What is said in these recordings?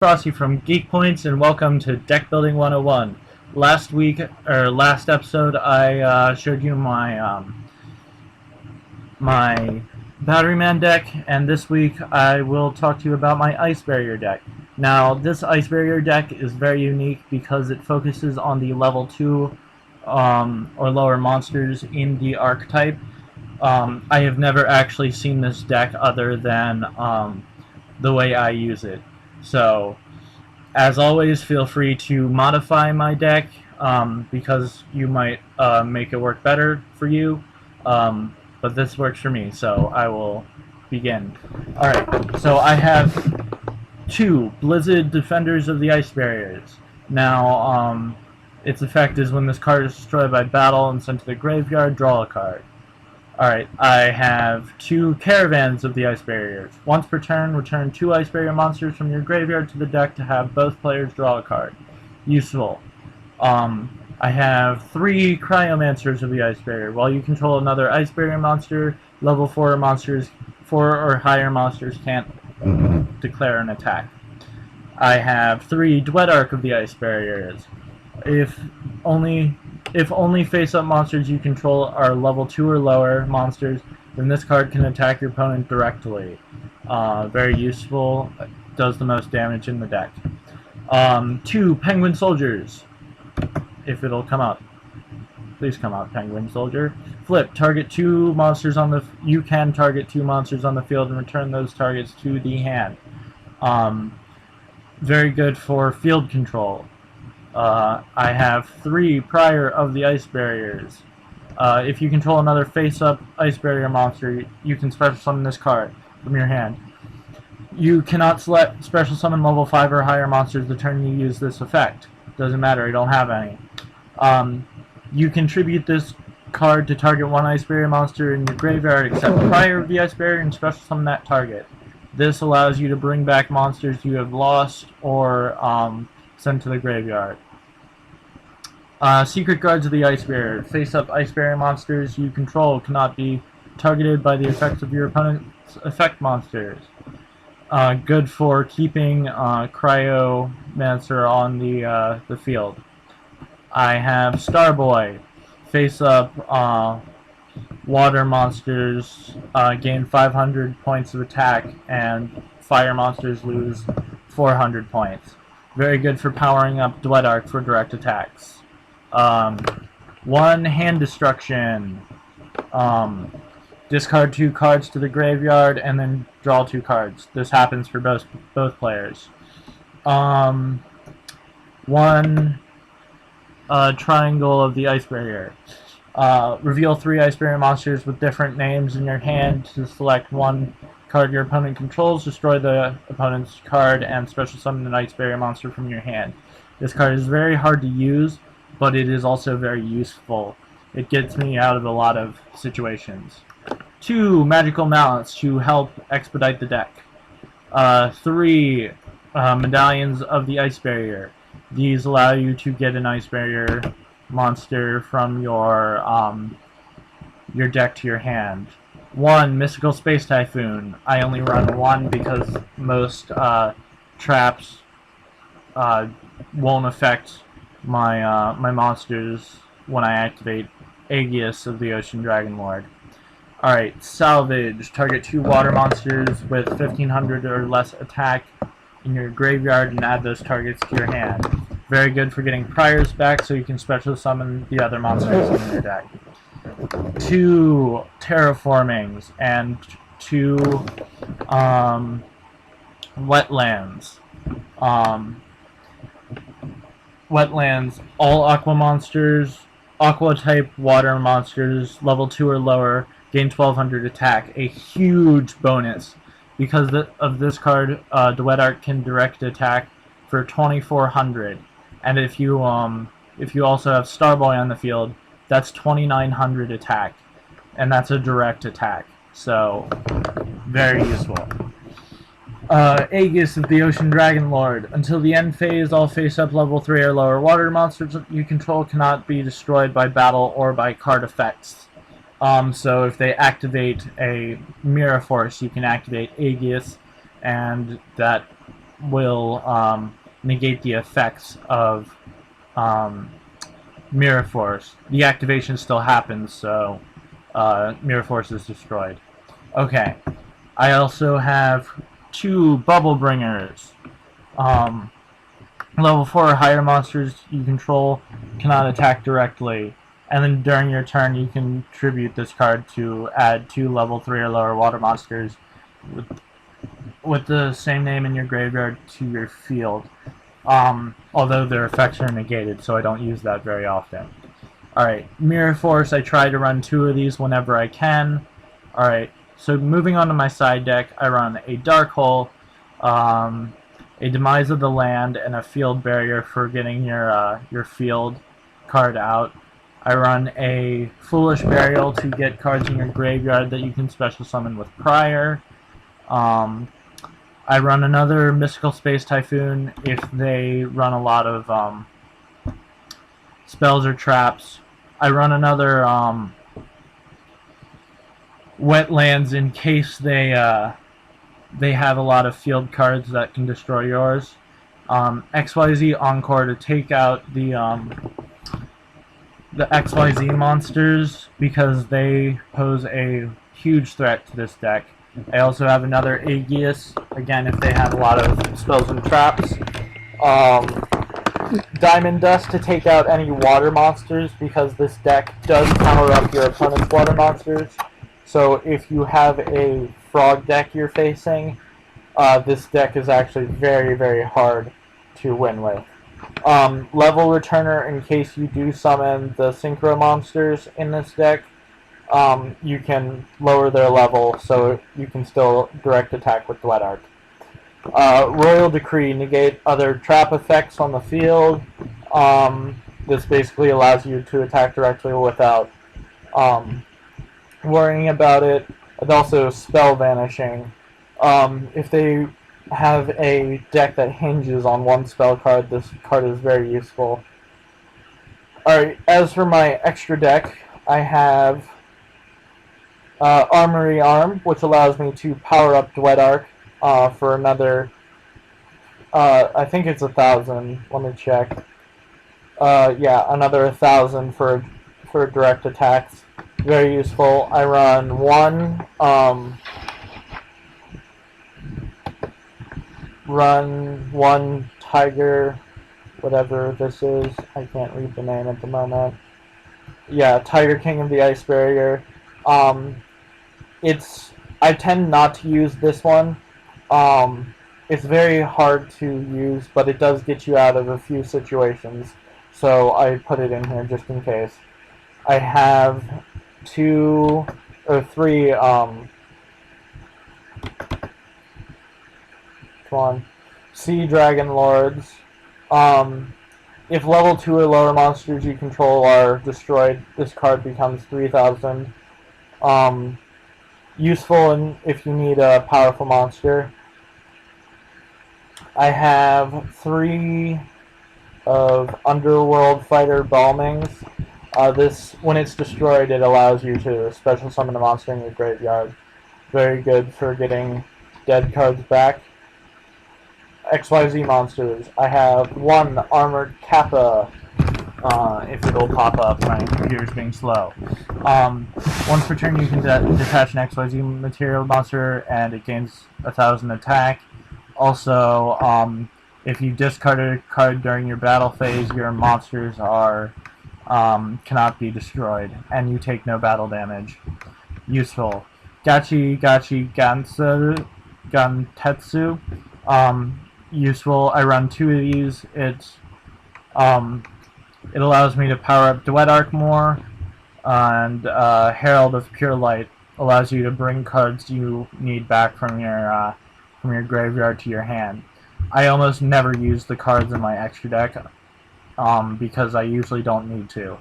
Frosty from Geek Points, and welcome to Deckbuilding 101. Last episode, I showed you my Batteryman deck, and this week I will talk to you about my Ice Barrier deck. Now, this Ice Barrier deck is very unique because it focuses on the level 2 or lower monsters in the archetype. I have never actually seen this deck other than the way I use it. So, as always, feel free to modify my deck because you might make it work better for you. But this works for me, so I will begin. Alright, so I have 2 Blizzard Defenders of the Ice Barriers. Now, its effect is when this card is destroyed by battle and sent to the graveyard, draw a card. Alright, I have 2 Caravans of the Ice Barriers. Once per turn, return 2 Ice Barrier monsters from your graveyard to the deck to have both players draw a card. Useful. I have 3 Cryomancers of the Ice Barrier. While you control another Ice Barrier monster, level 4 or higher monsters can't declare an attack. I have 3 Duelark of the Ice Barriers. If only face-up monsters you control are level 2 or lower monsters, then this card can attack your opponent directly. Very useful, does the most damage in the deck. 2 Penguin Soldiers, if it'll come up. Please come out, Penguin Soldier. Flip, target 2 monsters on the... You can target 2 monsters on the field and return those targets to the hand. Very good for field control. I have 3 Prior of the Ice Barriers. If you control another face-up Ice Barrier monster, you can special summon this card from your hand. You cannot select special summon level 5 or higher monsters the turn you use this effect. Doesn't matter, I don't have any. You contribute this card to target 1 Ice Barrier monster in your graveyard except Prior of the Ice Barrier and special summon that target. This allows you to bring back monsters you have lost or sent to the graveyard. Secret Guards of the Ice Barrier. Face-up Ice Barrier monsters you control cannot be targeted by the effects of your opponent's effect monsters. Good for keeping Cryomancer on the field. I have Starboy. Face-up water monsters gain 500 points of attack, and fire monsters lose 400 points. Very good for powering up Duelark for direct attacks. 1 Hand Destruction. Discard 2 cards to the graveyard and then draw 2 cards. This happens for both players. 1 Triangle of the Ice Barrier. Reveal 3 Ice Barrier monsters with different names in your hand to select 1 card your opponent controls, destroy the opponent's card, and special summon an Ice Barrier monster from your hand. This card is very hard to use, but it is also very useful. It gets me out of a lot of situations. 2 Magical Mallets to help expedite the deck. 3 Medallions of the Ice Barrier. These allow you to get an Ice Barrier monster from your deck to your hand. 1 Mystical Space Typhoon. I only run 1 because most traps won't affect my monsters when I activate Aegis of the Ocean Dragon Lord. Alright, Salvage. Target 2 water monsters with 1500 or less attack in your graveyard and add those targets to your hand. Very good for getting Priors back so you can special summon the other monsters in your deck. 2 Terraformings and 2 Wetlands. Wetlands, all aqua monsters, aqua type water monsters, level 2 or lower, gain 1200 attack. A huge bonus. Because of this card, Duelark can direct attack for 2400. And if you also have Starboy on the field, that's 2900 attack. And that's a direct attack. So, very useful. Aegis of the Ocean Dragon Lord. Until the end phase, all face-up level 3 or lower water monsters you control cannot be destroyed by battle or by card effects. So if they activate a Mirror Force, you can activate Aegis, and that will negate the effects of Mirror Force. The activation still happens, so Mirror Force is destroyed. Okay, I also have 2 Bubble Bringers. Level 4 or higher monsters you control cannot attack directly, and then during your turn you can tribute this card to add 2 level 3 or lower water monsters with the same name in your graveyard to your field. Although their effects are negated, so I don't use that very often. Alright, Mirror Force, I try to run 2 of these whenever I can. Alright, so moving on to my side deck, I run a Dark Hole, a Demise of the Land, and a Field Barrier for getting your field card out. I run a Foolish Burial to get cards in your graveyard that you can special summon with Prior. I run another Mystical Space Typhoon if they run a lot of spells or traps. I run another Wetlands in case they have a lot of field cards that can destroy yours. XYZ Encore to take out the XYZ monsters because they pose a huge threat to this deck. I also have another Aegeus, again if they have a lot of spells and traps. Diamond Dust to take out any water monsters because this deck does power up your opponent's water monsters. So if you have a frog deck you're facing, this deck is actually very, very hard to win with. Level Returner in case you do summon the Synchro monsters in this deck. You can lower their level so you can still direct attack with Duet Arc. Royal Decree, negate other trap effects on the field. This basically allows you to attack directly without worrying about it. And also Spell Vanishing. If they have a deck that hinges on one spell card, this card is very useful. Alright, as for my extra deck, I have Armory Arm, which allows me to power up Duet Arc for another, I think it's 1,000, let me check. Yeah, another 1,000 for direct attacks. Very useful. I run one Tiger, whatever this is. I can't read the name at the moment. Yeah, Tiger King of the Ice Barrier. I tend not to use this one. It's very hard to use, but it does get you out of a few situations. So I put it in here just in case. I have 2 or 3 come on, Sea Dragon Lords. If level 2 or lower monsters you control are destroyed, this card becomes 3,000. Useful if you need a powerful monster. I have 3 of Underworld Fighter Balmings. This, when it's destroyed, it allows you to special summon a monster in your graveyard. Very good for getting dead cards back. XYZ monsters. I have 1 Armored Kappa, if it'll pop up, my computer's being slow. Once per turn you can detach an XYZ material monster and it gains 1,000 attack. Also, if you discard a card during your battle phase, your monsters are cannot be destroyed, and you take no battle damage. Useful. Gachi Gantetsu. Useful. I run 2 of these. It allows me to power up Duet Arc more, and Herald of Pure Light allows you to bring cards you need back from your graveyard to your hand. I almost never use the cards in my extra deck because I usually don't need to.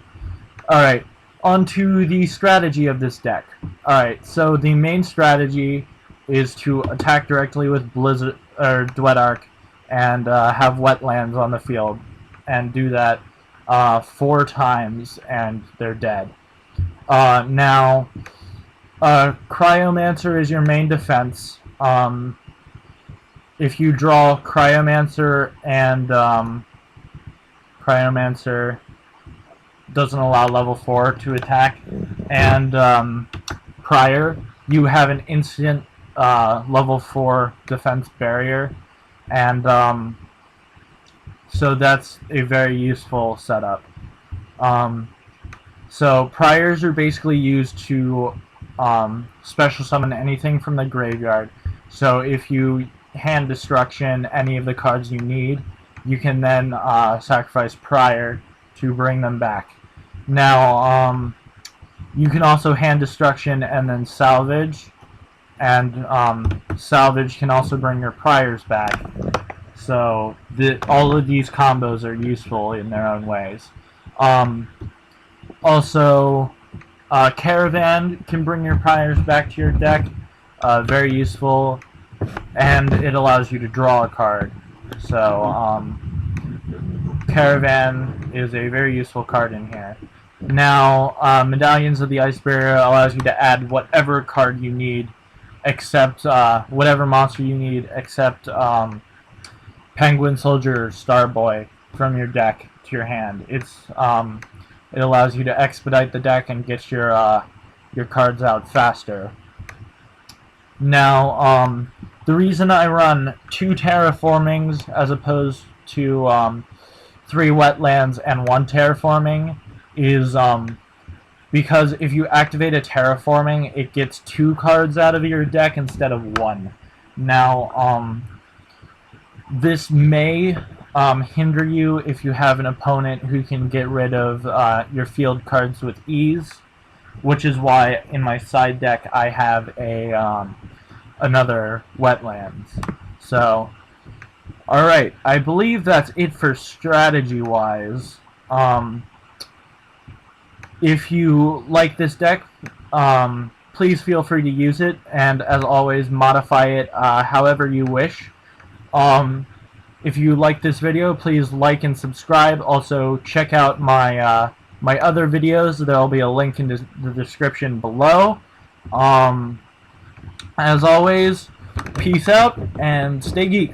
Alright, on to the strategy of this deck. Alright, so the main strategy is to attack directly with Blizzard or Duet Arc and have Wetlands on the field, and do that 4 times and they're dead. Now, Cryomancer is your main defense. if you draw Cryomancer, and Cryomancer doesn't allow level 4 to attack, and Prior, you have an instant level 4 defense barrier, and so that's a very useful setup. So Priors are basically used to special summon anything from the graveyard. So if you hand destruction any of the cards you need, you can then sacrifice Prior to bring them back. Now, you can also hand destruction and then salvage, and salvage can also bring your Priors back. So all of these combos are useful in their own ways. Also, Caravan can bring your Priors back to your deck. Very useful, and it allows you to draw a card. So Caravan is a very useful card in here. Now, Medallions of the Ice Barrier allows you to add whatever card you need, except whatever monster you need, except Penguin Soldier or Starboy from your deck to your hand. It allows you to expedite the deck and get your cards out faster. Now, the reason I run 2 terraformings as opposed to 3 wetlands and 1 terraforming is because if you activate a terraforming, it gets 2 cards out of your deck instead of 1. Now, this may hinder you if you have an opponent who can get rid of your field cards with ease, which is why in my side deck I have another wetlands. So, alright, I believe that's it for strategy-wise. If you like this deck, please feel free to use it, and as always, modify it however you wish. If you like this video, please like and subscribe. Also, check out my my other videos. There will be a link in the description below. As always, peace out and stay geeks.